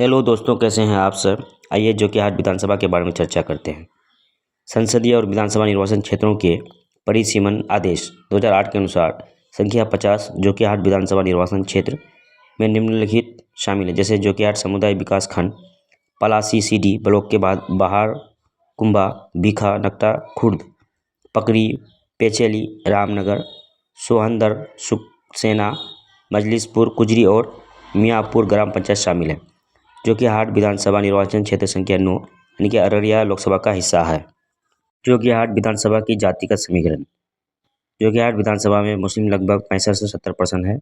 Hello दोस्तों, कैसे हैं आप सब। आइए जोकीहाट विधानसभा के बारे में चर्चा करते हैं। संसदीय और विधानसभा निर्वाचन क्षेत्रों के परिसीमन आदेश 2008 के अनुसार संख्या 50 जोकीहाट विधानसभा निर्वाचन क्षेत्र में निम्नलिखित शामिल है, जैसे जोकीहाट समुदाय विकास खंड, पलासी सीडी ब्लॉक के बाद बाहर कुंभा, भीखा, नकटा, खुर्द, पकरी, पेचेली, रामनगर, सोहंदर, सुखसेना, मजलिसपुर, कुजरी और मियाँपुर ग्राम पंचायत शामिल है। जोकीहाट विधानसभा निर्वाचन क्षेत्र संख्या 9 यानी कि अररिया लोकसभा का हिस्सा है। जोकीहाट विधानसभा की जातिगत समीकरण। जोकीहाट विधानसभा में मुस्लिम लगभग 65 से 70% है,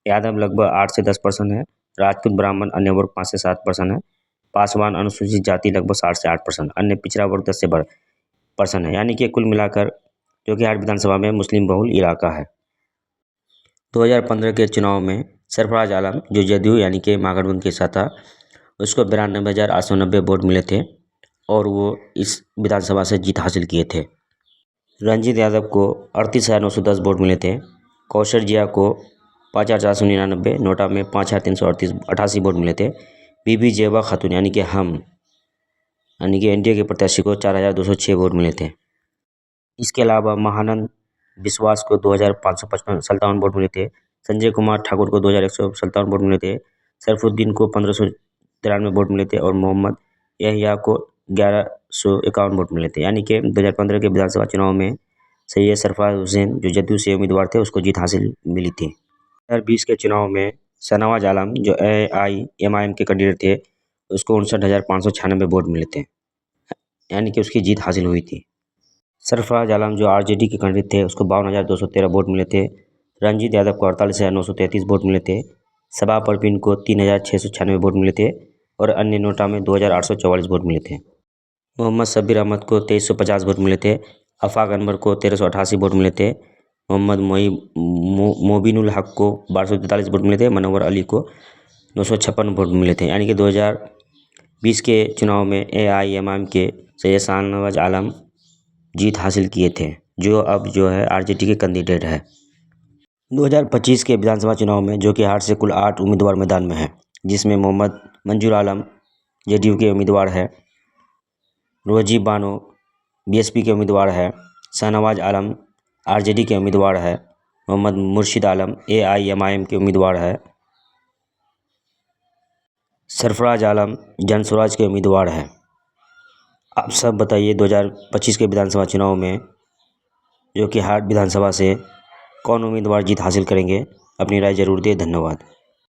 यादव लगभग 8 से 10% है, राजपूत ब्राह्मण अन्य वर्ग 5 से 7% है, पासवान अनुसूचित जाति लगभग 7 से 8%, अन्य पिछड़ा वर्ग 10 से 12% है। यानी कि कुल मिलाकर जोकीहाट विधानसभा में मुस्लिम बहुल इलाका है। 2015 के चुनाव में सरफराज आलम जो जदयू यानी कि महागठबंधन के साथ था, उसको 92,890 वोट मिले थे और वो इस विधानसभा से जीत हासिल किए थे। रंजीत यादव को 38,910 वोट मिले थे। कौशल जिया को 5,499, नोटा में 5,388 वोट मिले थे। बीबी जेबा खातून यानी कि एनडीए के प्रत्याशी को 4,206 वोट मिले थे। इसके अलावा महानंद विश्वास को 2,557 वोट मिले थे। संजय कुमार ठाकुर को 2,157 वोट मिले थे। सरफुद्दीन को 1,593 वोट मिले थे और मोहम्मद यहिया को 1,151 वोट मिले थे। यानी कि 2015 के विधानसभा चुनाव में सैयद सरफराज हुसैन जो जदयू से उम्मीदवार थे उसको जीत हासिल मिली थी। 2020 के चुनाव में शाहनवाज आलम जो AIMIM के कैंडिडेट थे उसको 59,596 वोट मिले थे, यानी कि उसकी जीत हासिल हुई थी। सरफराज आलम जो RJD के कैंडिडेट थे उसको 52,213 वोट मिले थे। रंजीत यादव को 48,933 वोट मिले थे। सबा परवीन को 3,696 वोट मिले थे और अन्य नोटा में 2,844 वोट मिले थे। मोहम्मद शब्बीर अहमद को 2,350 वोट मिले थे। आफाक अनवर को 1,388 वोट मिले थे। मोहम्मद मोबिनुल हक को 1243 वोट मिले थे। मनोवर अली को 956 वोट मिले थे। यानी कि 2020 के चुनाव में AIMIM के सैयद शाहनवाज आलम जीत हासिल किए थे, जो अब जो है RJD के कैंडिडेट है। 2025 के विधानसभा चुनाव में जोकीहाट से कुल 8 उम्मीदवार मैदान में हैं, जिसमें मोहम्मद मंजूर आलम JDU के उम्मीदवार है, रोजी बानो BSP के उम्मीदवार है, शाहनवाज आलम RJD के उम्मीदवार है, मोहम्मद मुर्शिद आलम AIMIM के उम्मीदवार है, सरफराज आलम जनसुराज के उम्मीदवार है। आप सब बताइए 2025 के विधानसभा चुनाव में जोकीहाट विधानसभा से कौन उम्मीदवार जीत हासिल करेंगे। अपनी राय जरूर दें। धन्यवाद।